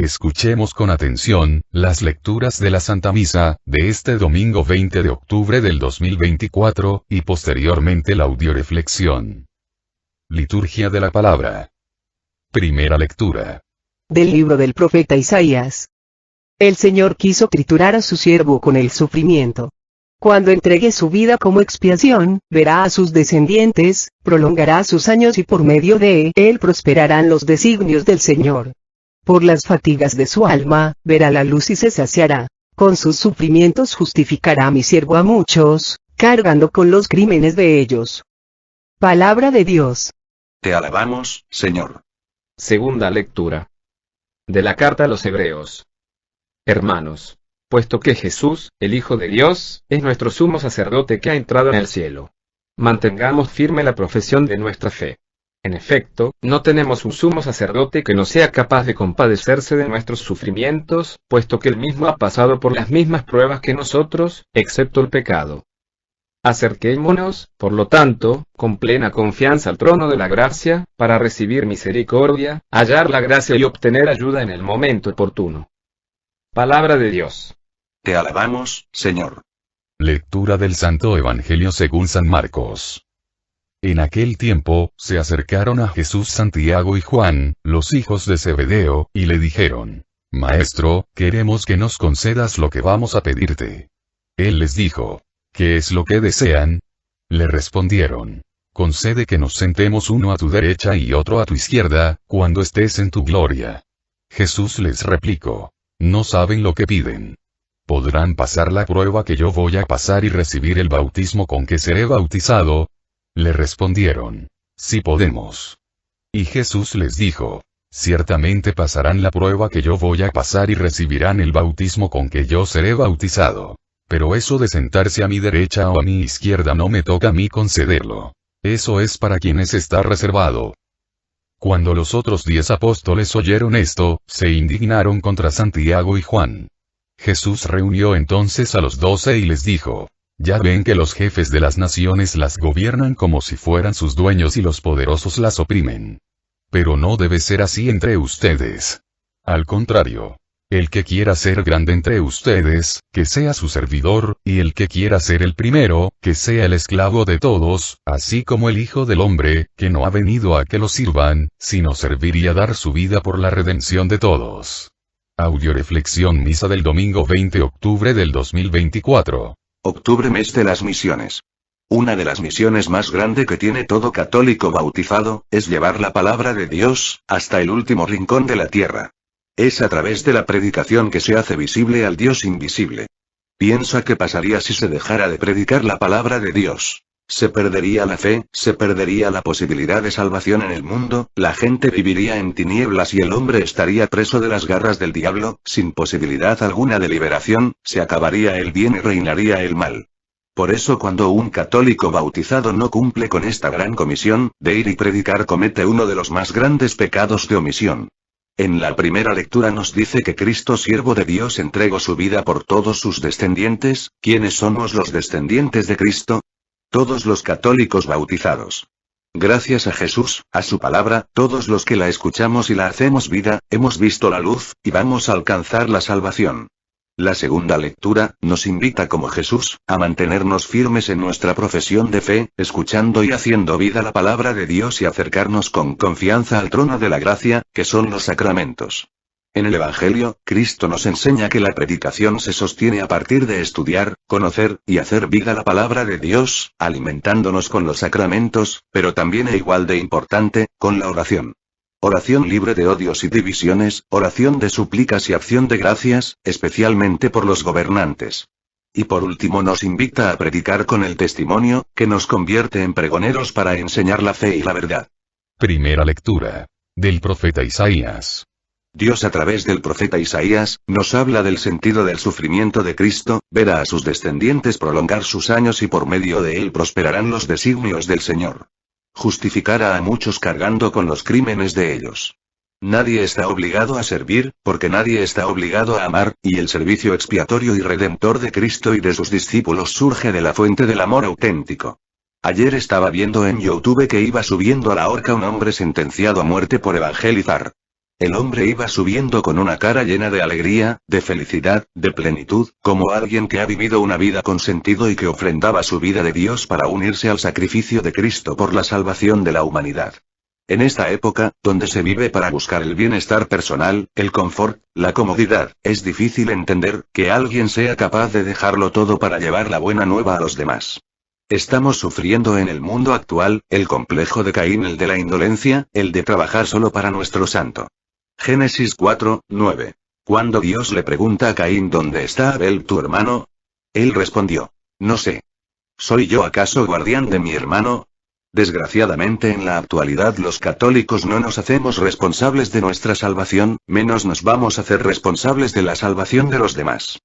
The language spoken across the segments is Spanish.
Escuchemos con atención las lecturas de la Santa Misa de este domingo 20 de octubre del 2024, y posteriormente la audioreflexión. Liturgia de la Palabra. Primera lectura. Del libro del profeta Isaías. El Señor quiso triturar a su siervo con el sufrimiento. Cuando entregue su vida como expiación, verá a sus descendientes, prolongará sus años y por medio de él prosperarán los designios del Señor. Por las fatigas de su alma, verá la luz y se saciará. Con sus sufrimientos justificará a mi siervo a muchos, cargando con los crímenes de ellos. Palabra de Dios. Te alabamos, Señor. Segunda lectura. De la carta a los Hebreos. Hermanos, puesto que Jesús, el Hijo de Dios, es nuestro sumo sacerdote que ha entrado en el cielo, mantengamos firme la profesión de nuestra fe. En efecto, no tenemos un sumo sacerdote que no sea capaz de compadecerse de nuestros sufrimientos, puesto que él mismo ha pasado por las mismas pruebas que nosotros, excepto el pecado. Acerquémonos, por lo tanto, con plena confianza al trono de la gracia, para recibir misericordia, hallar la gracia y obtener ayuda en el momento oportuno. Palabra de Dios. Te alabamos, Señor. Lectura del Santo Evangelio según San Marcos. En aquel tiempo, se acercaron a Jesús Santiago y Juan, los hijos de Zebedeo, y le dijeron: Maestro, queremos que nos concedas lo que vamos a pedirte. Él les dijo: ¿Qué es lo que desean? Le respondieron: Concede que nos sentemos uno a tu derecha y otro a tu izquierda, cuando estés en tu gloria. Jesús les replicó: No saben lo que piden. ¿Podrán pasar la prueba que yo voy a pasar y recibir el bautismo con que seré bautizado? Le respondieron: Sí podemos. Y Jesús les dijo: Ciertamente pasarán la prueba que yo voy a pasar y recibirán el bautismo con que yo seré bautizado. Pero eso de sentarse a mi derecha o a mi izquierda no me toca a mí concederlo. Eso es para quienes está reservado. Cuando los otros 10 apóstoles oyeron esto, se indignaron contra Santiago y Juan. Jesús reunió entonces a los 12 y les dijo: Ya ven que los jefes de las naciones las gobiernan como si fueran sus dueños y los poderosos las oprimen. Pero no debe ser así entre ustedes. Al contrario. El que quiera ser grande entre ustedes, que sea su servidor, y el que quiera ser el primero, que sea el esclavo de todos, así como el Hijo del Hombre, que no ha venido a que lo sirvan, sino servir y a dar su vida por la redención de todos. Audioreflexión Misa del domingo 20 de octubre del 2024. Octubre, mes de las misiones. Una de las misiones más grande que tiene todo católico bautizado, es llevar la palabra de Dios, hasta el último rincón de la tierra. Es a través de la predicación que se hace visible al Dios invisible. Piensa qué pasaría si se dejara de predicar la palabra de Dios. Se perdería la fe, se perdería la posibilidad de salvación en el mundo, la gente viviría en tinieblas y el hombre estaría preso de las garras del diablo, sin posibilidad alguna de liberación, se acabaría el bien y reinaría el mal. Por eso cuando un católico bautizado no cumple con esta gran comisión, de ir y predicar, comete uno de los más grandes pecados de omisión. En la primera lectura nos dice que Cristo, siervo de Dios, entregó su vida por todos sus descendientes. ¿Quiénes somos los descendientes de Cristo? Todos los católicos bautizados. Gracias a Jesús, a su palabra, todos los que la escuchamos y la hacemos vida, hemos visto la luz, y vamos a alcanzar la salvación. La segunda lectura, nos invita como Jesús, a mantenernos firmes en nuestra profesión de fe, escuchando y haciendo vida la palabra de Dios y acercarnos con confianza al trono de la gracia, que son los sacramentos. En el Evangelio, Cristo nos enseña que la predicación se sostiene a partir de estudiar, conocer, y hacer vida la palabra de Dios, alimentándonos con los sacramentos, pero también e igual de importante, con la oración. Oración libre de odios y divisiones, oración de súplicas y acción de gracias, especialmente por los gobernantes. Y por último nos invita a predicar con el testimonio, que nos convierte en pregoneros para enseñar la fe y la verdad. Primera lectura. Del profeta Isaías. Dios a través del profeta Isaías, nos habla del sentido del sufrimiento de Cristo, verá a sus descendientes prolongar sus años y por medio de él prosperarán los designios del Señor. Justificará a muchos cargando con los crímenes de ellos. Nadie está obligado a servir, porque nadie está obligado a amar, y el servicio expiatorio y redentor de Cristo y de sus discípulos surge de la fuente del amor auténtico. Ayer estaba viendo en YouTube que iba subiendo a la horca un hombre sentenciado a muerte por evangelizar. El hombre iba subiendo con una cara llena de alegría, de felicidad, de plenitud, como alguien que ha vivido una vida con sentido y que ofrendaba su vida de Dios para unirse al sacrificio de Cristo por la salvación de la humanidad. En esta época, donde se vive para buscar el bienestar personal, el confort, la comodidad, es difícil entender que alguien sea capaz de dejarlo todo para llevar la buena nueva a los demás. Estamos sufriendo en el mundo actual, el complejo de Caín, el de la indolencia, el de trabajar solo para nuestro santo. Génesis 4, 9. Cuando Dios le pregunta a Caín ¿dónde está Abel tu hermano? Él respondió: no sé. ¿Soy yo acaso guardián de mi hermano? Desgraciadamente en la actualidad los católicos no nos hacemos responsables de nuestra salvación, menos nos vamos a hacer responsables de la salvación de los demás.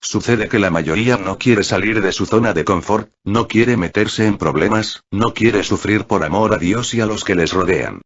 Sucede que la mayoría no quiere salir de su zona de confort, no quiere meterse en problemas, no quiere sufrir por amor a Dios y a los que les rodean.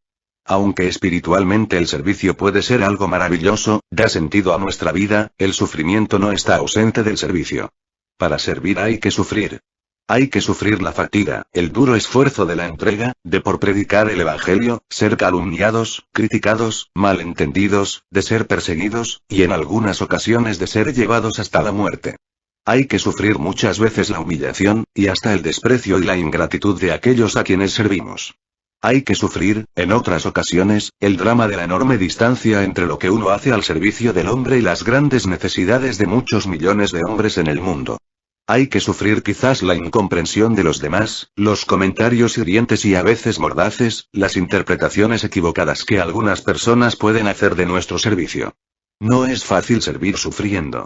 Aunque espiritualmente el servicio puede ser algo maravilloso, da sentido a nuestra vida, el sufrimiento no está ausente del servicio. Para servir hay que sufrir. Hay que sufrir la fatiga, el duro esfuerzo de la entrega, de por predicar el Evangelio, ser calumniados, criticados, malentendidos, de ser perseguidos, y en algunas ocasiones de ser llevados hasta la muerte. Hay que sufrir muchas veces la humillación, y hasta el desprecio y la ingratitud de aquellos a quienes servimos. Hay que sufrir, en otras ocasiones, el drama de la enorme distancia entre lo que uno hace al servicio del hombre y las grandes necesidades de muchos millones de hombres en el mundo. Hay que sufrir quizás la incomprensión de los demás, los comentarios hirientes y a veces mordaces, las interpretaciones equivocadas que algunas personas pueden hacer de nuestro servicio. No es fácil servir sufriendo.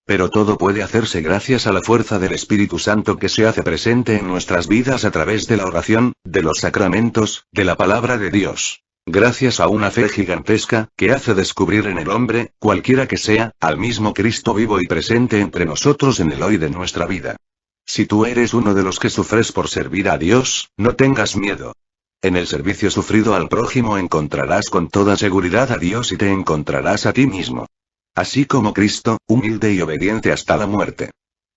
Pero todo puede hacerse gracias a la fuerza del Espíritu Santo que se hace presente en nuestras vidas a través de la oración, de los sacramentos, de la palabra de Dios. Gracias a una fe gigantesca, que hace descubrir en el hombre, cualquiera que sea, al mismo Cristo vivo y presente entre nosotros en el hoy de nuestra vida. Si tú eres uno de los que sufres por servir a Dios, no tengas miedo. En el servicio sufrido al prójimo encontrarás con toda seguridad a Dios y te encontrarás a ti mismo. Así como Cristo, humilde y obediente hasta la muerte.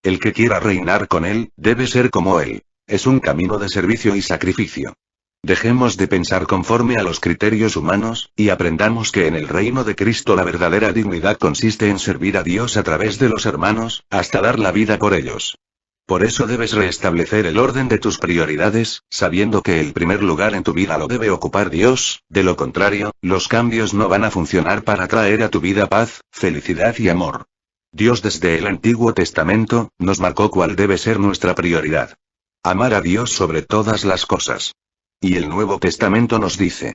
El que quiera reinar con Él, debe ser como Él. Es un camino de servicio y sacrificio. Dejemos de pensar conforme a los criterios humanos, y aprendamos que en el reino de Cristo la verdadera dignidad consiste en servir a Dios a través de los hermanos, hasta dar la vida por ellos. Por eso debes restablecer el orden de tus prioridades, sabiendo que el primer lugar en tu vida lo debe ocupar Dios, de lo contrario, los cambios no van a funcionar para traer a tu vida paz, felicidad y amor. Dios desde el Antiguo Testamento, nos marcó cuál debe ser nuestra prioridad. Amar a Dios sobre todas las cosas. Y el Nuevo Testamento nos dice.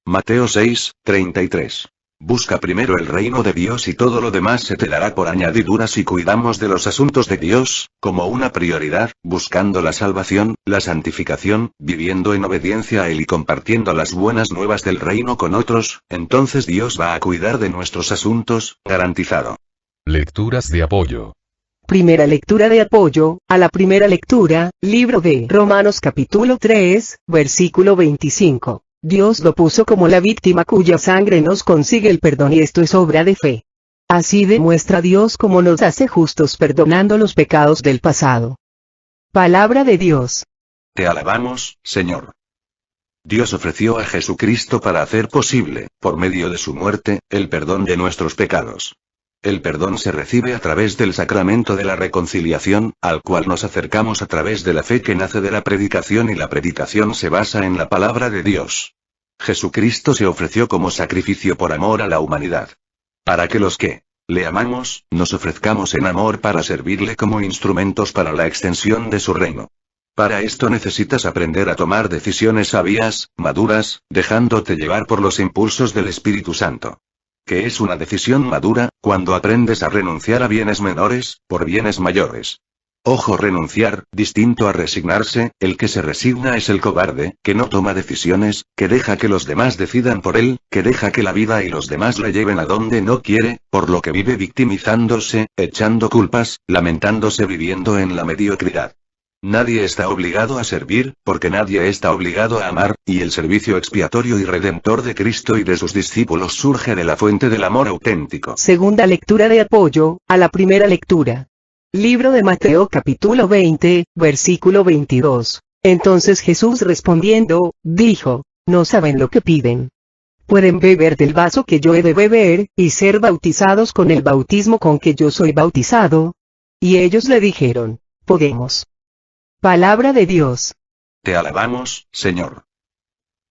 Mateo 6, 33. Busca primero el reino de Dios y todo lo demás se te dará por añadidura si cuidamos de los asuntos de Dios, como una prioridad, buscando la salvación, la santificación, viviendo en obediencia a Él y compartiendo las buenas nuevas del reino con otros, entonces Dios va a cuidar de nuestros asuntos, garantizado. Lecturas de apoyo. Primera lectura de apoyo, a la primera lectura, libro de Romanos capítulo 3, versículo 25. Dios lo puso como la víctima cuya sangre nos consigue el perdón y esto es obra de fe. Así demuestra Dios cómo nos hace justos perdonando los pecados del pasado. Palabra de Dios. Te alabamos, Señor. Dios ofreció a Jesucristo para hacer posible, por medio de su muerte, el perdón de nuestros pecados. El perdón se recibe a través del sacramento de la reconciliación, al cual nos acercamos a través de la fe que nace de la predicación y la predicación se basa en la palabra de Dios. Jesucristo se ofreció como sacrificio por amor a la humanidad. Para que los que le amamos, nos ofrezcamos en amor para servirle como instrumentos para la extensión de su reino. Para esto necesitas aprender a tomar decisiones sabias, maduras, dejándote llevar por los impulsos del Espíritu Santo. ¿Qué es una decisión madura? Cuando aprendes a renunciar a bienes menores, por bienes mayores. Ojo, renunciar, distinto a resignarse, el que se resigna es el cobarde, que no toma decisiones, que deja que los demás decidan por él, que deja que la vida y los demás le lleven a donde no quiere, por lo que vive victimizándose, echando culpas, lamentándose, viviendo en la mediocridad. Nadie está obligado a servir, porque nadie está obligado a amar, y el servicio expiatorio y redentor de Cristo y de sus discípulos surge de la fuente del amor auténtico. Segunda lectura de apoyo, a la primera lectura. Libro de Mateo capítulo 20, versículo 22. Entonces Jesús respondiendo, dijo, no saben lo que piden. pueden beber del vaso que yo he de beber, y ser bautizados con el bautismo con que yo soy bautizado. Y ellos le dijeron, podemos. Palabra de Dios. Te alabamos, Señor.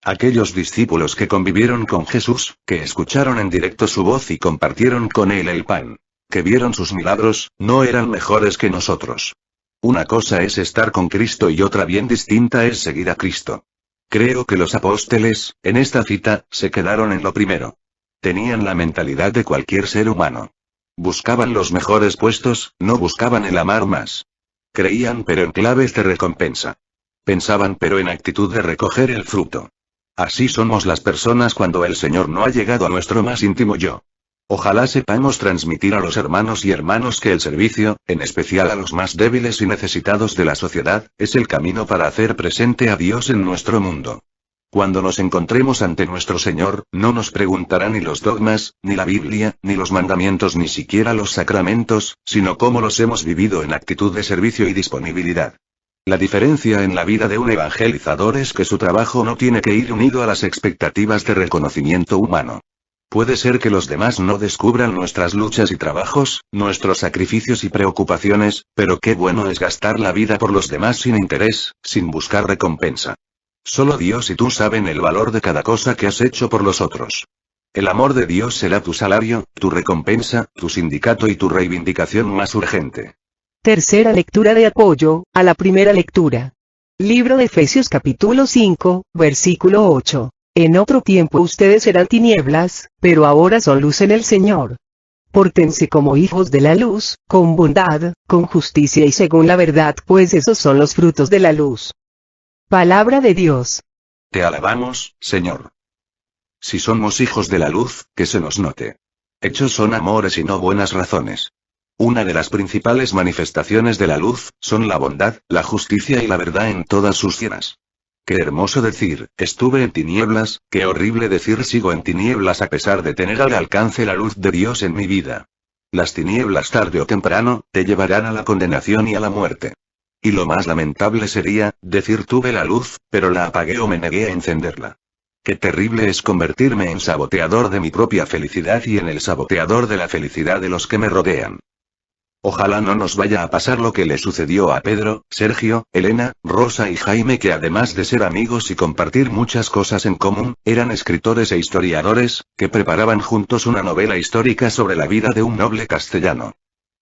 Aquellos discípulos que convivieron con Jesús, que escucharon en directo su voz y compartieron con él el pan, que vieron sus milagros, no eran mejores que nosotros. Una cosa es estar con Cristo y otra bien distinta es seguir a Cristo. Creo que los apóstoles, en esta cita, se quedaron en lo primero. Tenían la mentalidad de cualquier ser humano. Buscaban los mejores puestos, no buscaban el amar más. Creían pero en claves de recompensa. Pensaban pero en actitud de recoger el fruto. Así somos las personas cuando el Señor no ha llegado a nuestro más íntimo yo. Ojalá sepamos transmitir a los hermanos y hermanas que el servicio, en especial a los más débiles y necesitados de la sociedad, es el camino para hacer presente a Dios en nuestro mundo. Cuando nos encontremos ante nuestro Señor, no nos preguntará ni los dogmas, ni la Biblia, ni los mandamientos, ni siquiera los sacramentos, sino cómo los hemos vivido en actitud de servicio y disponibilidad. La diferencia en la vida de un evangelizador es que su trabajo no tiene que ir unido a las expectativas de reconocimiento humano. Puede ser que los demás no descubran nuestras luchas y trabajos, nuestros sacrificios y preocupaciones, pero qué bueno es gastar la vida por los demás sin interés, sin buscar recompensa. Solo Dios y tú saben el valor de cada cosa que has hecho por los otros. El amor de Dios será tu salario, tu recompensa, tu sindicato y tu reivindicación más urgente. Tercera lectura de apoyo, a la primera lectura. Libro de Efesios capítulo 5, versículo 8. En otro tiempo ustedes eran tinieblas, pero ahora son luz en el Señor. Pórtense como hijos de la luz, con bondad, con justicia y según la verdad, pues esos son los frutos de la luz. Palabra de Dios. Te alabamos, Señor. Si somos hijos de la luz, que se nos note. Hechos son amores y no buenas razones. Una de las principales manifestaciones de la luz, son la bondad, la justicia y la verdad en todas sus cienas. Qué hermoso decir, estuve en tinieblas, qué horrible decir sigo en tinieblas a pesar de tener al alcance la luz de Dios en mi vida. Las tinieblas tarde o temprano, te llevarán a la condenación y a la muerte. Y lo más lamentable sería, decir tuve la luz, pero la apagué o me negué a encenderla. Qué terrible es convertirme en saboteador de mi propia felicidad y en el saboteador de la felicidad de los que me rodean. Ojalá no nos vaya a pasar lo que le sucedió a Pedro, Sergio, Elena, Rosa y Jaime, que además de ser amigos y compartir muchas cosas en común, eran escritores e historiadores, que preparaban juntos una novela histórica sobre la vida de un noble castellano.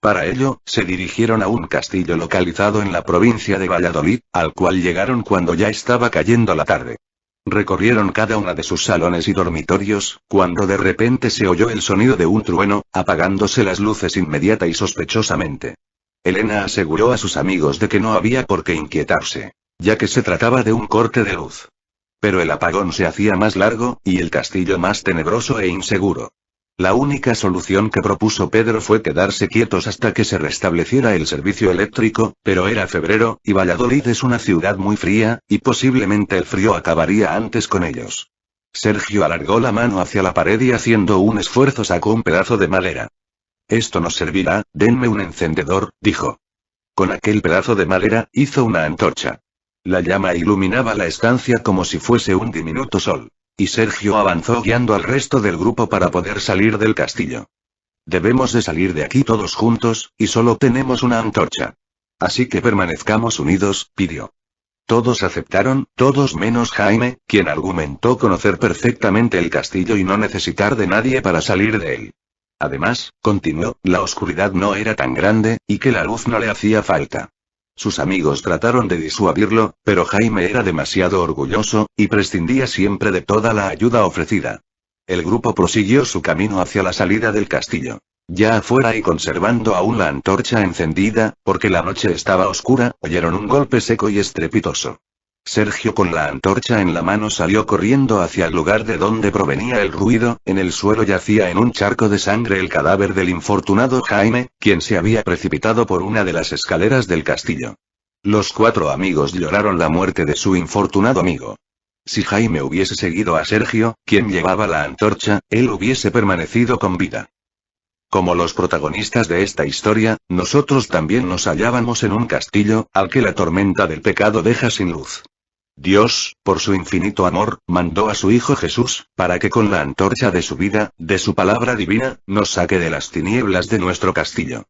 Para ello, se dirigieron a un castillo localizado en la provincia de Valladolid, al cual llegaron cuando ya estaba cayendo la tarde. Recorrieron cada una de sus salones y dormitorios, cuando de repente se oyó el sonido de un trueno, apagándose las luces inmediata y sospechosamente. Elena aseguró a sus amigos de que no había por qué inquietarse, ya que se trataba de un corte de luz. Pero el apagón se hacía más largo, y el castillo más tenebroso e inseguro. La única solución que propuso Pedro fue quedarse quietos hasta que se restableciera el servicio eléctrico, pero era febrero, y Valladolid es una ciudad muy fría, y posiblemente el frío acabaría antes con ellos. Sergio alargó la mano hacia la pared y haciendo un esfuerzo sacó un pedazo de madera. Esto nos servirá, denme un encendedor, dijo. Con aquel pedazo de madera, hizo una antorcha. La llama iluminaba la estancia como si fuese un diminuto sol. Y Sergio avanzó guiando al resto del grupo para poder salir del castillo. Debemos de salir de aquí todos juntos, y solo tenemos una antorcha. Así que permanezcamos unidos, pidió. Todos aceptaron, todos menos Jaime, quien argumentó conocer perfectamente el castillo y no necesitar de nadie para salir de él. Además, continuó, la oscuridad no era tan grande, y que la luz no le hacía falta. Sus amigos trataron de disuadirlo, pero Jaime era demasiado orgulloso, y prescindía siempre de toda la ayuda ofrecida. El grupo prosiguió su camino hacia la salida del castillo. Ya afuera y conservando aún la antorcha encendida, porque la noche estaba oscura, oyeron un golpe seco y estrepitoso. Sergio con la antorcha en la mano salió corriendo hacia el lugar de donde provenía el ruido. En el suelo yacía en un charco de sangre el cadáver del infortunado Jaime, quien se había precipitado por una de las escaleras del castillo. Los 4 amigos lloraron la muerte de su infortunado amigo. Si Jaime hubiese seguido a Sergio, quien llevaba la antorcha, él hubiese permanecido con vida. Como los protagonistas de esta historia, nosotros también nos hallábamos en un castillo, al que la tormenta del pecado deja sin luz. Dios, por su infinito amor, mandó a su Hijo Jesús, para que con la antorcha de su vida, de su palabra divina, nos saque de las tinieblas de nuestro castillo.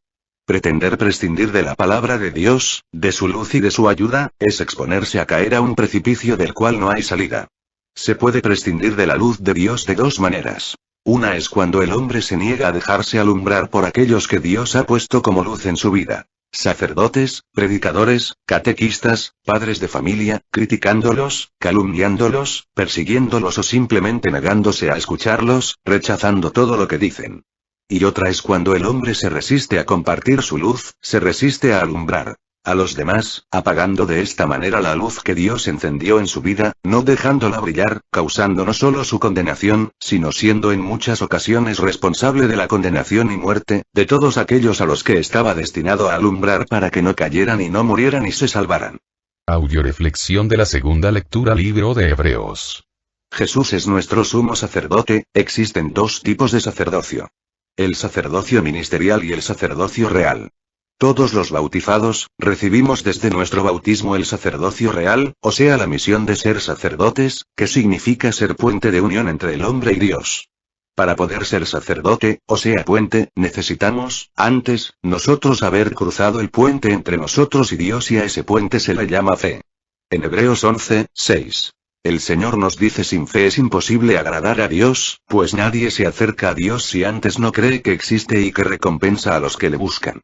Pretender prescindir de la palabra de Dios, de su luz y de su ayuda, es exponerse a caer a un precipicio del cual no hay salida. Se puede prescindir de la luz de Dios de dos maneras. Una es cuando el hombre se niega a dejarse alumbrar por aquellos que Dios ha puesto como luz en su vida. Sacerdotes, predicadores, catequistas, padres de familia, criticándolos, calumniándolos, persiguiéndolos o simplemente negándose a escucharlos, rechazando todo lo que dicen. Y otra es cuando el hombre se resiste a compartir su luz, se resiste a alumbrar a los demás, apagando de esta manera la luz que Dios encendió en su vida, no dejándola brillar, causando no solo su condenación, sino siendo en muchas ocasiones responsable de la condenación y muerte, de todos aquellos a los que estaba destinado a alumbrar para que no cayeran y no murieran y se salvaran. Audioreflexión de la segunda lectura, libro de Hebreos. Jesús es nuestro sumo sacerdote. Existen dos tipos de sacerdocio: el sacerdocio ministerial y el sacerdocio real. Todos los bautizados, recibimos desde nuestro bautismo el sacerdocio real, o sea la misión de ser sacerdotes, que significa ser puente de unión entre el hombre y Dios. Para poder ser sacerdote, o sea puente, necesitamos, antes, nosotros haber cruzado el puente entre nosotros y Dios, y a ese puente se le llama fe. En Hebreos 11:6. El Señor nos dice: sin fe es imposible agradar a Dios, pues nadie se acerca a Dios si antes no cree que existe y que recompensa a los que le buscan.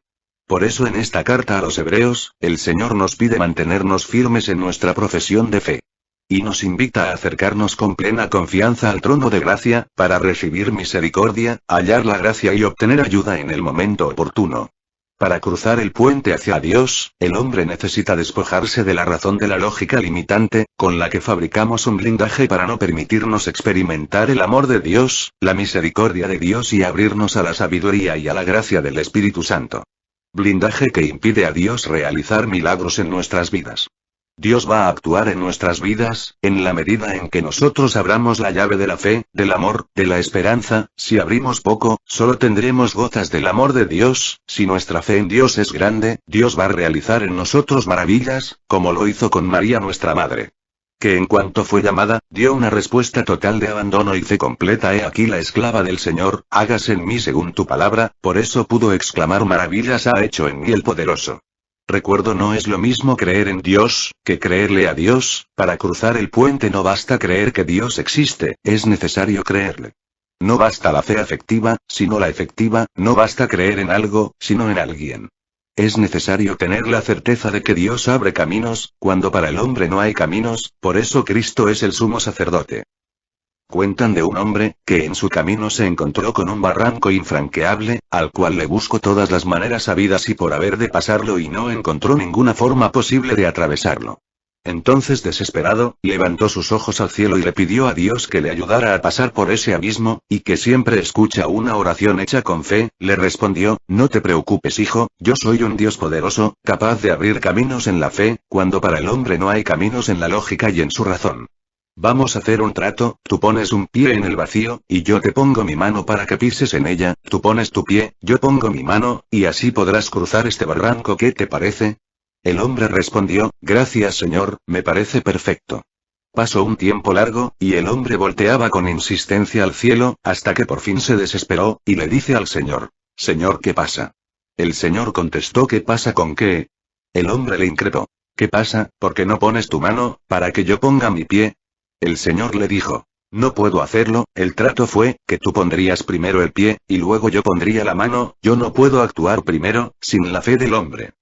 Por eso en esta carta a los Hebreos, el Señor nos pide mantenernos firmes en nuestra profesión de fe. Y nos invita a acercarnos con plena confianza al trono de gracia, para recibir misericordia, hallar la gracia y obtener ayuda en el momento oportuno. Para cruzar el puente hacia Dios, el hombre necesita despojarse de la razón de la lógica limitante, con la que fabricamos un blindaje para no permitirnos experimentar el amor de Dios, la misericordia de Dios y abrirnos a la sabiduría y a la gracia del Espíritu Santo. Blindaje que impide a Dios realizar milagros en nuestras vidas. Dios va a actuar en nuestras vidas, en la medida en que nosotros abramos la llave de la fe, del amor, de la esperanza. Si abrimos poco, solo tendremos gotas del amor de Dios. Si nuestra fe en Dios es grande, Dios va a realizar en nosotros maravillas, como lo hizo con María nuestra madre. Que en cuanto fue llamada, dio una respuesta total de abandono y fe completa: he aquí la esclava del Señor, hágase en mí según tu palabra. Por eso pudo exclamar: maravillas ha hecho en mí el poderoso. Recuerdo, no es lo mismo creer en Dios, que creerle a Dios. Para cruzar el puente no basta creer que Dios existe, es necesario creerle. No basta la fe afectiva, sino la efectiva. No basta creer en algo, sino en alguien. Es necesario tener la certeza de que Dios abre caminos, cuando para el hombre no hay caminos. Por eso Cristo es el sumo sacerdote. Cuentan de un hombre, que en su camino se encontró con un barranco infranqueable, al cual le buscó todas las maneras habidas y por haber de pasarlo y no encontró ninguna forma posible de atravesarlo. Entonces, desesperado, levantó sus ojos al cielo y le pidió a Dios que le ayudara a pasar por ese abismo, y que siempre escucha una oración hecha con fe. Le respondió: no te preocupes, hijo, yo soy un Dios poderoso, capaz de abrir caminos en la fe, cuando para el hombre no hay caminos en la lógica y en su razón. Vamos a hacer un trato: tú pones un pie en el vacío, y yo te pongo mi mano para que pises en ella; tú pones tu pie, yo pongo mi mano, y así podrás cruzar este barranco. ¿Qué te parece? El hombre respondió: gracias, Señor, me parece perfecto. Pasó un tiempo largo, y el hombre volteaba con insistencia al cielo, hasta que por fin se desesperó, y le dice al Señor: Señor, ¿qué pasa? El Señor contestó: ¿qué pasa con qué? El hombre le increpó: ¿qué pasa, porque no pones tu mano, para que yo ponga mi pie? El Señor le dijo: no puedo hacerlo, el trato fue, que tú pondrías primero el pie, y luego yo pondría la mano. Yo no puedo actuar primero, sin la fe del hombre.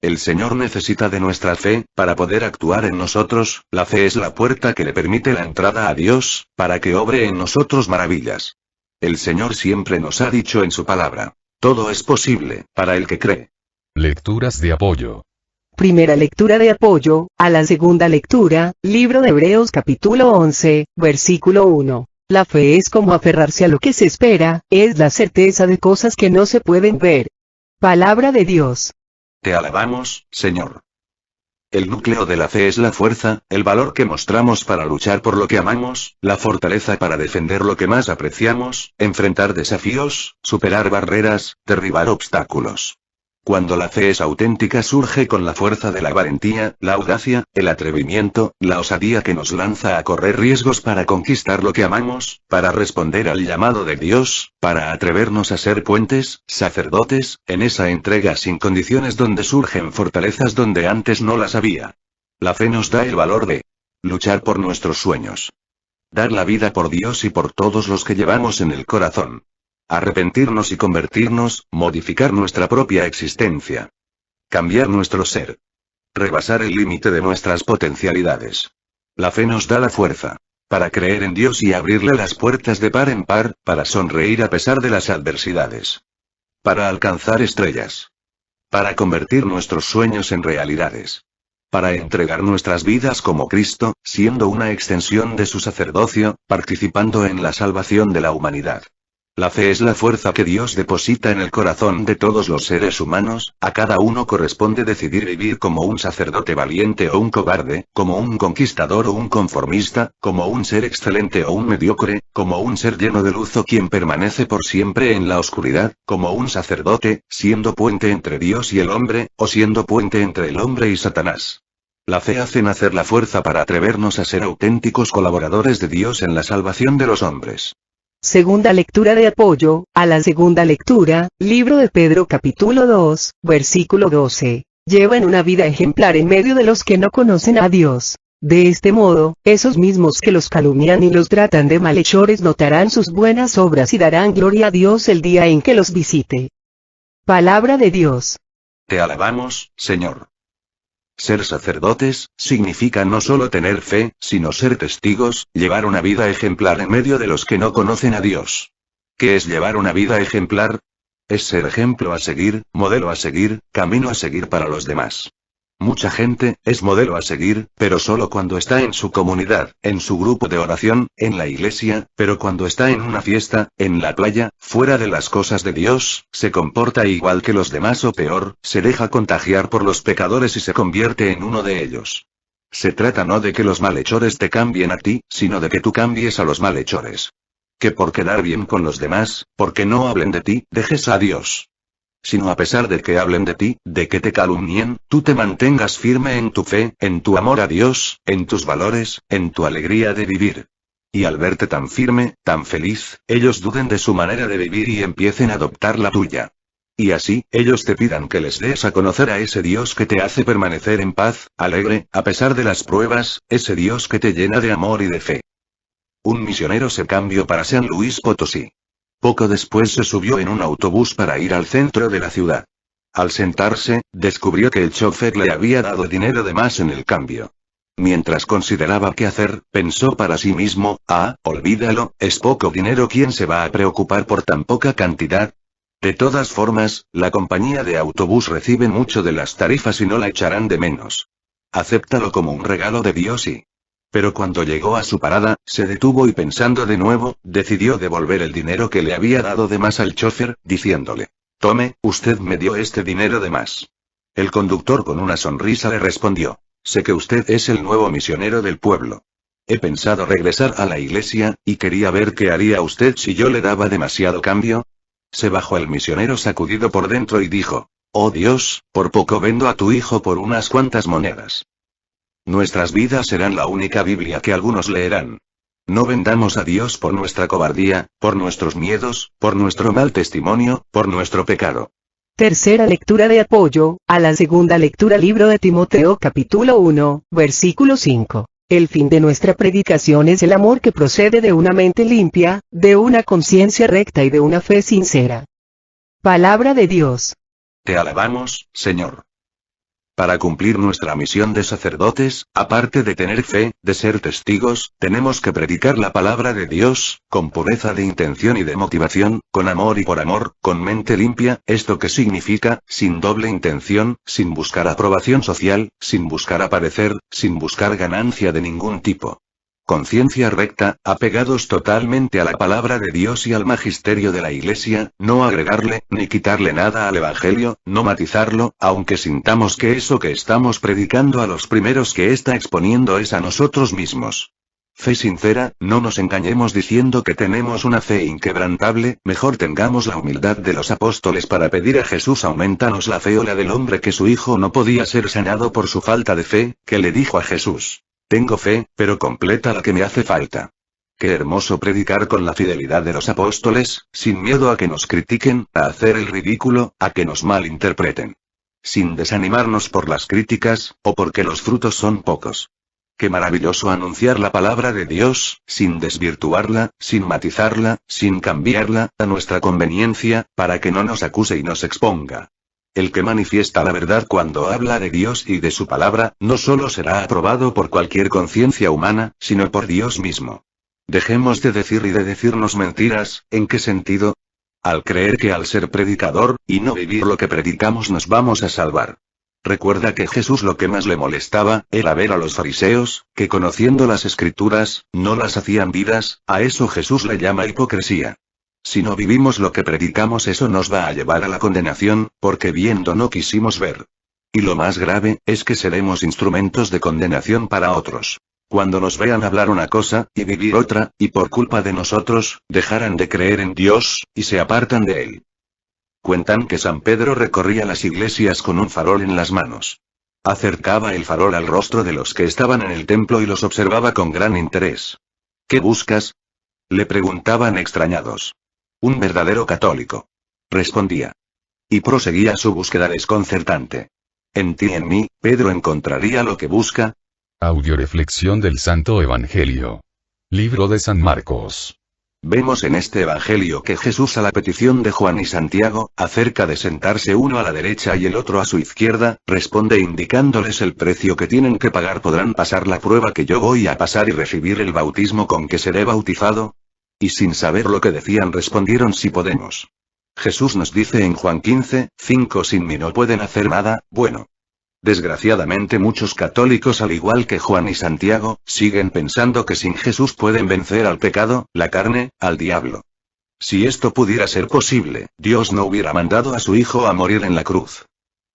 El Señor necesita de nuestra fe, para poder actuar en nosotros. La fe es la puerta que le permite la entrada a Dios, para que obre en nosotros maravillas. El Señor siempre nos ha dicho en su palabra: todo es posible, para el que cree. Lecturas de apoyo. Primera lectura de apoyo, a la segunda lectura, libro de Hebreos capítulo 11, versículo 1. La fe es como aferrarse a lo que se espera, es la certeza de cosas que no se pueden ver. Palabra de Dios. Te alabamos, Señor. El núcleo de la fe es la fuerza, el valor que mostramos para luchar por lo que amamos, la fortaleza para defender lo que más apreciamos, enfrentar desafíos, superar barreras, derribar obstáculos. Cuando la fe es auténtica surge con la fuerza de la valentía, la audacia, el atrevimiento, la osadía que nos lanza a correr riesgos para conquistar lo que amamos, para responder al llamado de Dios, para atrevernos a ser puentes, sacerdotes, en esa entrega sin condiciones donde surgen fortalezas donde antes no las había. La fe nos da el valor de luchar por nuestros sueños. Dar la vida por Dios y por todos los que llevamos en el corazón. Arrepentirnos y convertirnos, modificar nuestra propia existencia. Cambiar nuestro ser. Rebasar el límite de nuestras potencialidades. La fe nos da la fuerza. Para creer en Dios y abrirle las puertas de par en par, para sonreír a pesar de las adversidades. Para alcanzar estrellas. Para convertir nuestros sueños en realidades. Para entregar nuestras vidas como Cristo, siendo una extensión de su sacerdocio, participando en la salvación de la humanidad. La fe es la fuerza que Dios deposita en el corazón de todos los seres humanos, a cada uno corresponde decidir vivir como un sacerdote valiente o un cobarde, como un conquistador o un conformista, como un ser excelente o un mediocre, como un ser lleno de luz o quien permanece por siempre en la oscuridad, como un sacerdote, siendo puente entre Dios y el hombre, o siendo puente entre el hombre y Satanás. La fe hace nacer la fuerza para atrevernos a ser auténticos colaboradores de Dios en la salvación de los hombres. Segunda lectura de apoyo, a la segunda lectura, libro de Pedro capítulo 2, versículo 12. Llevan una vida ejemplar en medio de los que no conocen a Dios. De este modo, esos mismos que los calumnian y los tratan de malhechores notarán sus buenas obras y darán gloria a Dios el día en que los visite. Palabra de Dios. Te alabamos, Señor. Ser sacerdotes, significa no solo tener fe, sino ser testigos, llevar una vida ejemplar en medio de los que no conocen a Dios. ¿Qué es llevar una vida ejemplar? Es ser ejemplo a seguir, modelo a seguir, camino a seguir para los demás. Mucha gente es modelo a seguir, pero solo cuando está en su comunidad, en su grupo de oración, en la iglesia, pero cuando está en una fiesta, en la playa, fuera de las cosas de Dios, se comporta igual que los demás o peor, se deja contagiar por los pecadores y se convierte en uno de ellos. Se trata no de que los malhechores te cambien a ti, sino de que tú cambies a los malhechores. Que por quedar bien con los demás, porque no hablen de ti, dejes a Dios. Sino a pesar de que hablen de ti, de que te calumnien, tú te mantengas firme en tu fe, en tu amor a Dios, en tus valores, en tu alegría de vivir. Y al verte tan firme, tan feliz, ellos duden de su manera de vivir y empiecen a adoptar la tuya. Y así, ellos te pidan que les des a conocer a ese Dios que te hace permanecer en paz, alegre, a pesar de las pruebas, ese Dios que te llena de amor y de fe. Un misionero se cambió para San Luis Potosí. Poco después se subió en un autobús para ir al centro de la ciudad. Al sentarse, descubrió que el chofer le había dado dinero de más en el cambio. Mientras consideraba qué hacer, pensó para sí mismo, olvídalo, es poco dinero, ¿quién se va a preocupar por tan poca cantidad? De todas formas, la compañía de autobús recibe mucho de las tarifas y no la echarán de menos. Acéptalo como un regalo de Dios y... Pero cuando llegó a su parada, se detuvo y pensando de nuevo, decidió devolver el dinero que le había dado de más al chofer, diciéndole: «Tome, usted me dio este dinero de más». El conductor con una sonrisa le respondió: «Sé que usted es el nuevo misionero del pueblo. He pensado regresar a la iglesia, y quería ver qué haría usted si yo le daba demasiado cambio». Se bajó el misionero sacudido por dentro y dijo: «Oh Dios, por poco vendo a tu hijo por unas cuantas monedas». Nuestras vidas serán la única Biblia que algunos leerán. No vendamos a Dios por nuestra cobardía, por nuestros miedos, por nuestro mal testimonio, por nuestro pecado. Tercera lectura de apoyo, a la segunda lectura libro de Timoteo capítulo 1, versículo 5. El fin de nuestra predicación es el amor que procede de una mente limpia, de una conciencia recta y de una fe sincera. Palabra de Dios. Te alabamos, Señor. Para cumplir nuestra misión de sacerdotes, aparte de tener fe, de ser testigos, tenemos que predicar la palabra de Dios, con pureza de intención y de motivación, con amor y por amor, con mente limpia, ¿esto qué significa? Sin doble intención, sin buscar aprobación social, sin buscar aparecer, sin buscar ganancia de ningún tipo. Conciencia recta, apegados totalmente a la palabra de Dios y al magisterio de la Iglesia, no agregarle, ni quitarle nada al Evangelio, no matizarlo, aunque sintamos que eso que estamos predicando a los primeros que está exponiendo es a nosotros mismos. Fe sincera, no nos engañemos diciendo que tenemos una fe inquebrantable, mejor tengamos la humildad de los apóstoles para pedir a Jesús aumentanos la fe, o la del hombre que su hijo no podía ser sanado por su falta de fe, que le dijo a Jesús: tengo fe, pero completa la que me hace falta. Qué hermoso predicar con la fidelidad de los apóstoles, sin miedo a que nos critiquen, a hacer el ridículo, a que nos malinterpreten. Sin desanimarnos por las críticas, o porque los frutos son pocos. Qué maravilloso anunciar la palabra de Dios, sin desvirtuarla, sin matizarla, sin cambiarla, a nuestra conveniencia, para que no nos acuse y nos exponga. El que manifiesta la verdad cuando habla de Dios y de su palabra, no solo será aprobado por cualquier conciencia humana, sino por Dios mismo. Dejemos de decir y de decirnos mentiras. ¿En qué sentido? Al creer que al ser predicador, y no vivir lo que predicamos, nos vamos a salvar. Recuerda que Jesús lo que más le molestaba, era ver a los fariseos, que conociendo las escrituras, no las hacían vidas. A eso Jesús le llama hipocresía. Si no vivimos lo que predicamos, eso nos va a llevar a la condenación, porque viendo no quisimos ver. Y lo más grave, es que seremos instrumentos de condenación para otros. Cuando nos vean hablar una cosa, y vivir otra, y por culpa de nosotros, dejarán de creer en Dios, y se apartan de Él. Cuentan que San Pedro recorría las iglesias con un farol en las manos. Acercaba el farol al rostro de los que estaban en el templo y los observaba con gran interés. ¿Qué buscas?, le preguntaban extrañados. Un verdadero católico, respondía. Y proseguía su búsqueda desconcertante. En ti y en mí, Pedro encontraría lo que busca. Audioreflexión del Santo Evangelio. Libro de San Marcos. Vemos en este evangelio que Jesús, a la petición de Juan y Santiago, acerca de sentarse uno a la derecha y el otro a su izquierda, responde indicándoles el precio que tienen que pagar. ¿Podrán pasar la prueba que yo voy a pasar y recibir el bautismo con que seré bautizado? Y sin saber lo que decían respondieron: sí podemos. Jesús nos dice en Juan 15:5: sin mí no pueden hacer nada bueno. Desgraciadamente muchos católicos, al igual que Juan y Santiago, siguen pensando que sin Jesús pueden vencer al pecado, la carne, al diablo. Si esto pudiera ser posible, Dios no hubiera mandado a su Hijo a morir en la cruz.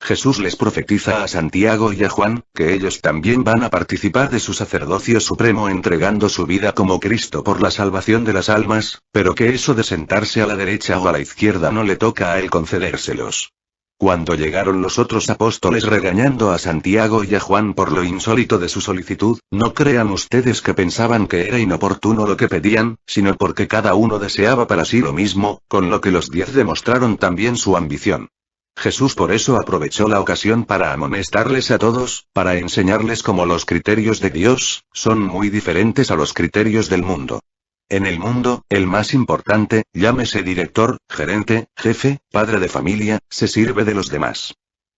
Jesús les profetiza a Santiago y a Juan, que ellos también van a participar de su sacerdocio supremo entregando su vida como Cristo por la salvación de las almas, pero que eso de sentarse a la derecha o a la izquierda no le toca a él concedérselos. Cuando llegaron los otros apóstoles regañando a Santiago y a Juan por lo insólito de su solicitud, no crean ustedes que pensaban que era inoportuno lo que pedían, sino porque cada uno deseaba para sí lo mismo, con lo que los 10 demostraron también su ambición. Jesús por eso aprovechó la ocasión para amonestarles a todos, para enseñarles cómo los criterios de Dios son muy diferentes a los criterios del mundo. En el mundo, el más importante, llámese director, gerente, jefe, padre de familia, se sirve de los demás.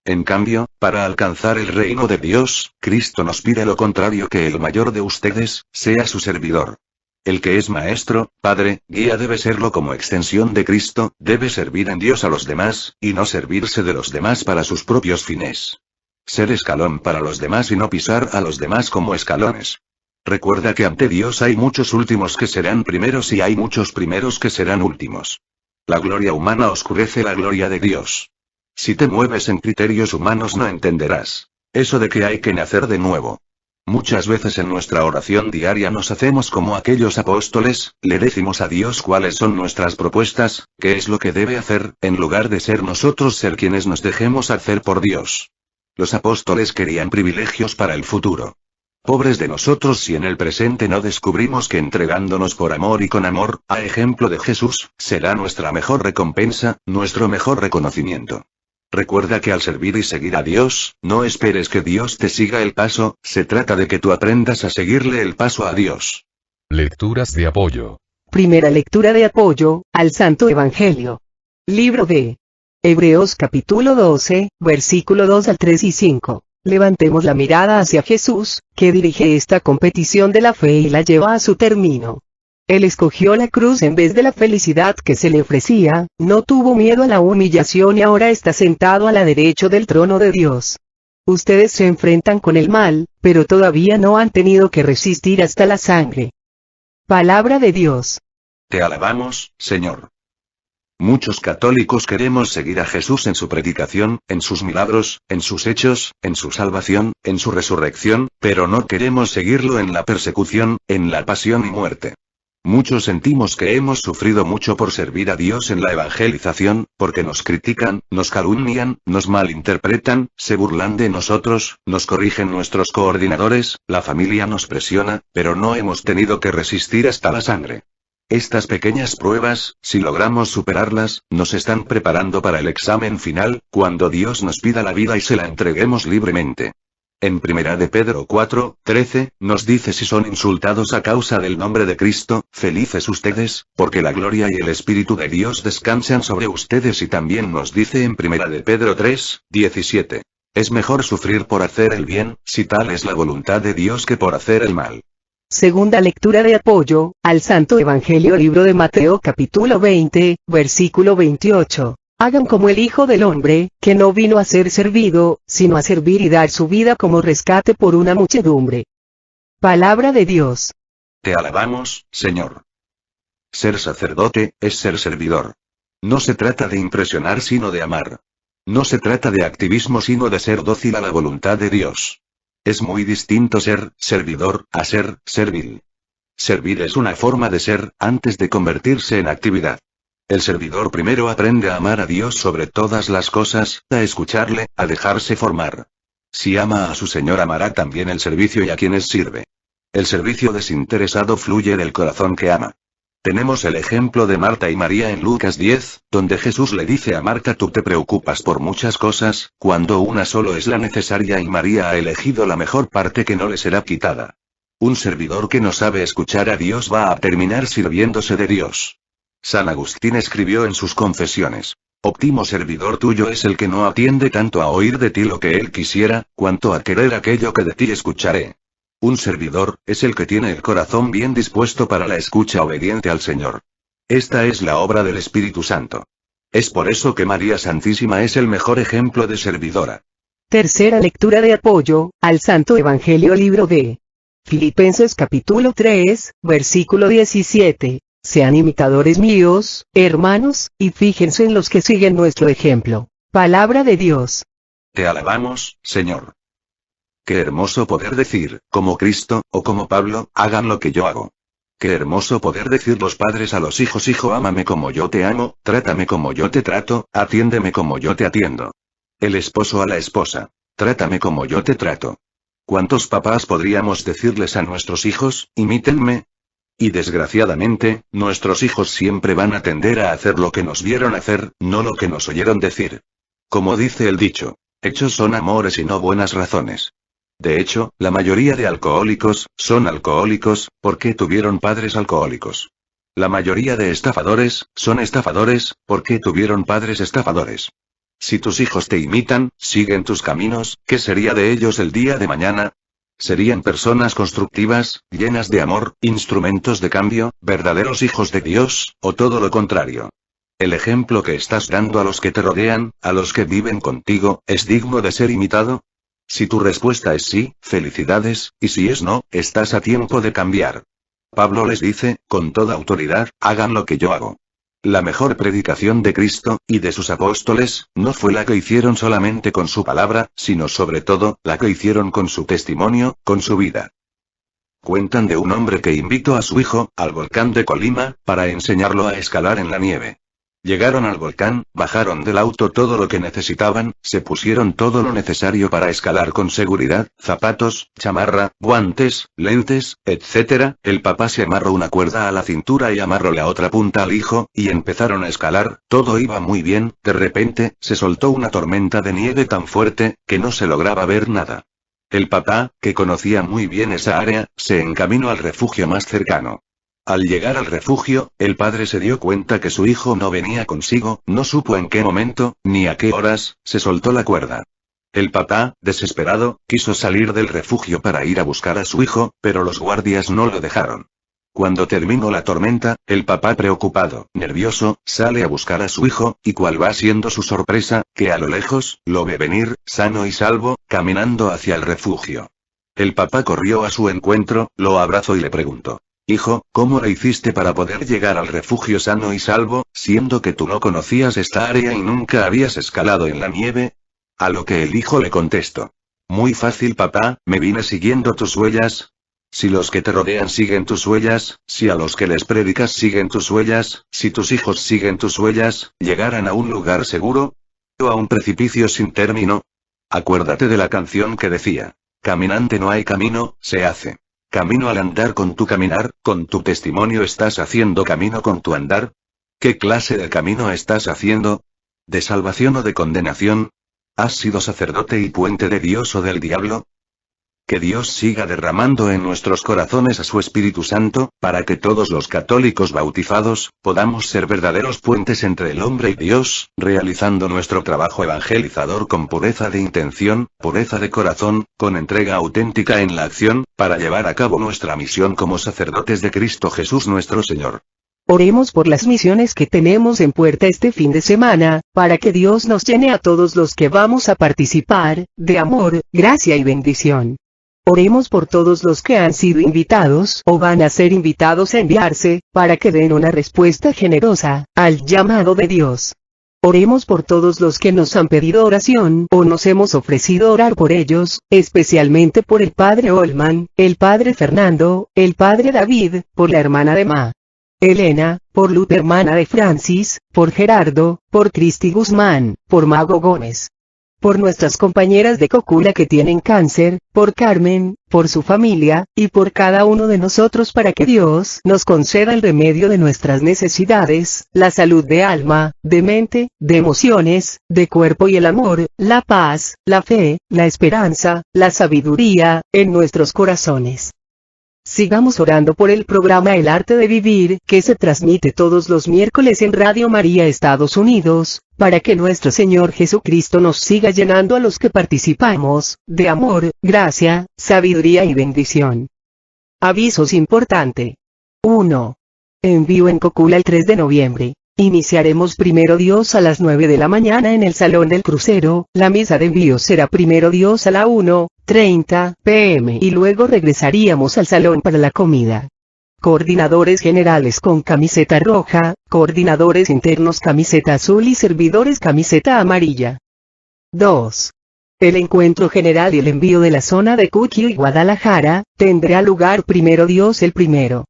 En cambio, para alcanzar el reino de Dios, Cristo nos pide lo contrario: que el mayor de ustedes sea su servidor. El que es maestro, padre, guía debe serlo como extensión de Cristo, debe servir en Dios a los demás, y no servirse de los demás para sus propios fines. Ser escalón para los demás y no pisar a los demás como escalones. Recuerda que ante Dios hay muchos últimos que serán primeros y hay muchos primeros que serán últimos. La gloria humana oscurece la gloria de Dios. Si te mueves en criterios humanos no entenderás eso de que hay que nacer de nuevo. Muchas veces en nuestra oración diaria nos hacemos como aquellos apóstoles, le decimos a Dios cuáles son nuestras propuestas, qué es lo que debe hacer, en lugar de ser nosotros ser quienes nos dejemos hacer por Dios. Los apóstoles querían privilegios para el futuro. Pobres de nosotros si en el presente no descubrimos que entregándonos por amor y con amor, a ejemplo de Jesús, será nuestra mejor recompensa, nuestro mejor reconocimiento. Recuerda que al servir y seguir a Dios, no esperes que Dios te siga el paso, se trata de que tú aprendas a seguirle el paso a Dios. Lecturas de apoyo. Primera lectura de apoyo al Santo Evangelio. Libro de Hebreos capítulo 12, versículo 2 al 3 y 5. Levantemos la mirada hacia Jesús, que dirige esta competición de la fe y la lleva a su término. Él escogió la cruz en vez de la felicidad que se le ofrecía, no tuvo miedo a la humillación y ahora está sentado a la derecha del trono de Dios. Ustedes se enfrentan con el mal, pero todavía no han tenido que resistir hasta la sangre. Palabra de Dios. Te alabamos, Señor. Muchos católicos queremos seguir a Jesús en su predicación, en sus milagros, en sus hechos, en su salvación, en su resurrección, pero no queremos seguirlo en la persecución, en la pasión y muerte. Muchos sentimos que hemos sufrido mucho por servir a Dios en la evangelización, porque nos critican, nos calumnian, nos malinterpretan, se burlan de nosotros, nos corrigen nuestros coordinadores, la familia nos presiona, pero no hemos tenido que resistir hasta la sangre. Estas pequeñas pruebas, si logramos superarlas, nos están preparando para el examen final, cuando Dios nos pida la vida y se la entreguemos libremente. En 1 de Pedro 4:13, nos dice: si son insultados a causa del nombre de Cristo, felices ustedes, porque la gloria y el Espíritu de Dios descansan sobre ustedes. Y también nos dice en 1 de Pedro 3:17, es mejor sufrir por hacer el bien, si tal es la voluntad de Dios, que por hacer el mal. Segunda lectura de apoyo al Santo Evangelio, libro de Mateo, capítulo 20, versículo 28. Hagan como el Hijo del Hombre, que no vino a ser servido, sino a servir y dar su vida como rescate por una muchedumbre. Palabra de Dios. Te alabamos, Señor. Ser sacerdote, es ser servidor. No se trata de impresionar sino de amar. No se trata de activismo sino de ser dócil a la voluntad de Dios. Es muy distinto ser servidor a ser servil. Servir es una forma de ser, antes de convertirse en actividad. El servidor primero aprende a amar a Dios sobre todas las cosas, a escucharle, a dejarse formar. Si ama a su Señor, amará también el servicio y a quienes sirve. El servicio desinteresado fluye del corazón que ama. Tenemos el ejemplo de Marta y María en Lucas 10, donde Jesús le dice a Marta: tú te preocupas por muchas cosas, cuando una solo es la necesaria, y María ha elegido la mejor parte que no le será quitada. Un servidor que no sabe escuchar a Dios va a terminar sirviéndose de Dios. San Agustín escribió en sus Confesiones: óptimo servidor tuyo es el que no atiende tanto a oír de ti lo que él quisiera, cuanto a querer aquello que de ti escucharé. Un servidor, es el que tiene el corazón bien dispuesto para la escucha obediente al Señor. Esta es la obra del Espíritu Santo. Es por eso que María Santísima es el mejor ejemplo de servidora. Tercera lectura de apoyo al Santo Evangelio, libro de Filipenses, capítulo 3, versículo 17. Sean imitadores míos, hermanos, y fíjense en los que siguen nuestro ejemplo. Palabra de Dios. Te alabamos, Señor. Qué hermoso poder decir, como Cristo, o como Pablo, hagan lo que yo hago. Qué hermoso poder decir los padres a los hijos: hijo, ámame como yo te amo, trátame como yo te trato, atiéndeme como yo te atiendo. El esposo a la esposa: trátame como yo te trato. ¿Cuántos papás podríamos decirles a nuestros hijos: imítenme? Y desgraciadamente, nuestros hijos siempre van a tender a hacer lo que nos vieron hacer, no lo que nos oyeron decir. Como dice el dicho, hechos son amores y no buenas razones. De hecho, la mayoría de alcohólicos son alcohólicos porque tuvieron padres alcohólicos. La mayoría de estafadores son estafadores porque tuvieron padres estafadores. Si tus hijos te imitan, siguen tus caminos, ¿qué sería de ellos el día de mañana? Serían personas constructivas, llenas de amor, instrumentos de cambio, verdaderos hijos de Dios, o todo lo contrario. El ejemplo que estás dando a los que te rodean, a los que viven contigo, ¿es digno de ser imitado? Si tu respuesta es sí, felicidades, y si es no, estás a tiempo de cambiar. Pablo les dice, con toda autoridad, hagan lo que yo hago. La mejor predicación de Cristo, y de sus apóstoles, no fue la que hicieron solamente con su palabra, sino sobre todo, la que hicieron con su testimonio, con su vida. Cuentan de un hombre que invitó a su hijo, al volcán de Colima, para enseñarlo a escalar en la nieve. Llegaron al volcán, bajaron del auto todo lo que necesitaban, se pusieron todo lo necesario para escalar con seguridad: zapatos, chamarra, guantes, lentes, etc. El papá se amarró una cuerda a la cintura y amarró la otra punta al hijo, y empezaron a escalar. Todo iba muy bien. De repente, se soltó una tormenta de nieve tan fuerte, que no se lograba ver nada. El papá, que conocía muy bien esa área, se encaminó al refugio más cercano. Al llegar al refugio, el padre se dio cuenta que su hijo no venía consigo, no supo en qué momento, ni a qué horas, se soltó la cuerda. El papá, desesperado, quiso salir del refugio para ir a buscar a su hijo, pero los guardias no lo dejaron. Cuando terminó la tormenta, el papá, preocupado, nervioso, sale a buscar a su hijo, y cuál va siendo su sorpresa, que a lo lejos, lo ve venir, sano y salvo, caminando hacia el refugio. El papá corrió a su encuentro, lo abrazó y le preguntó: Hijo, ¿cómo lo hiciste para poder llegar al refugio sano y salvo, siendo que tú no conocías esta área y nunca habías escalado en la nieve? A lo que el hijo le contestó. Muy fácil, papá, me vine siguiendo tus huellas. Si los que te rodean siguen tus huellas, si a los que les predicas siguen tus huellas, si tus hijos siguen tus huellas, ¿llegarán a un lugar seguro? ¿O a un precipicio sin término? Acuérdate de la canción que decía, caminante no hay camino, se hace camino al andar con tu caminar, con tu testimonio estás haciendo camino con tu andar. ¿Qué clase de camino estás haciendo? ¿De salvación o de condenación? ¿Has sido sacerdote y puente de Dios o del diablo? Que Dios siga derramando en nuestros corazones a su Espíritu Santo, para que todos los católicos bautizados, podamos ser verdaderos puentes entre el hombre y Dios, realizando nuestro trabajo evangelizador con pureza de intención, pureza de corazón, con entrega auténtica en la acción, para llevar a cabo nuestra misión como sacerdotes de Cristo Jesús nuestro Señor. Oremos por las misiones que tenemos en puerta este fin de semana, para que Dios nos llene a todos los que vamos a participar, de amor, gracia y bendición. Oremos por todos los que han sido invitados o van a ser invitados a enviarse, para que den una respuesta generosa al llamado de Dios. Oremos por todos los que nos han pedido oración o nos hemos ofrecido orar por ellos, especialmente por el padre Olman, el padre Fernando, el padre David, por la hermana de Ma. Elena, por Luz hermana de Francis, por Gerardo, por Cristi Guzmán, por Mago Gómez. Por nuestras compañeras de Cocula que tienen cáncer, por Carmen, por su familia, y por cada uno de nosotros para que Dios nos conceda el remedio de nuestras necesidades, la salud de alma, de mente, de emociones, de cuerpo y el amor, la paz, la fe, la esperanza, la sabiduría, en nuestros corazones. Sigamos orando por el programa El Arte de Vivir, que se transmite todos los miércoles en Radio María Estados Unidos, para que nuestro Señor Jesucristo nos siga llenando a los que participamos, de amor, gracia, sabiduría y bendición. Avisos importante. 1. Envío en Cocula el 3 de noviembre. Iniciaremos primero Dios a las 9 de la mañana en el Salón del Crucero, la misa de envío será primero Dios a la 1:30 p.m. y luego regresaríamos al salón para la comida. Coordinadores generales con camiseta roja, coordinadores internos camiseta azul y servidores camiseta amarilla. 2. El encuentro general y el envío de la zona de Cuquio y Guadalajara, tendrá lugar primero Dios el 1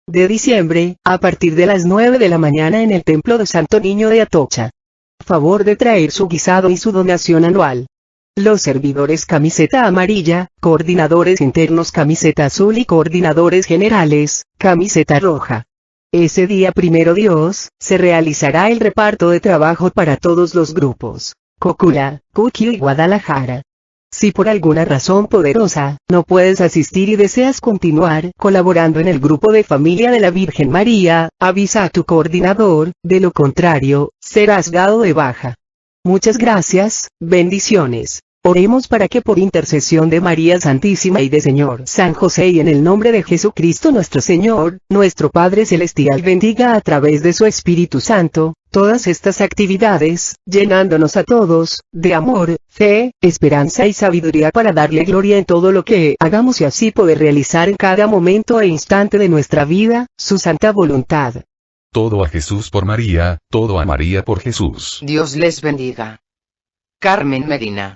de diciembre, a partir de las 9 de la mañana en el Templo de Santo Niño de Atocha. Favor de traer su guisado y su donación anual. Los servidores camiseta amarilla, coordinadores internos camiseta azul y coordinadores generales, camiseta roja. Ese día primero Dios, se realizará el reparto de trabajo para todos los grupos, Cocula, Cuquio y Guadalajara. Si por alguna razón poderosa, no puedes asistir y deseas continuar colaborando en el grupo de familia de la Virgen María, avisa a tu coordinador, de lo contrario, serás dado de baja. Muchas gracias, bendiciones. Oremos para que por intercesión de María Santísima y de Señor San José y en el nombre de Jesucristo nuestro Señor, nuestro Padre Celestial bendiga a través de su Espíritu Santo, todas estas actividades, llenándonos a todos, de amor, fe, esperanza y sabiduría para darle gloria en todo lo que hagamos y así poder realizar en cada momento e instante de nuestra vida, su santa voluntad. Todo a Jesús por María, todo a María por Jesús. Dios les bendiga. Carmen Medina.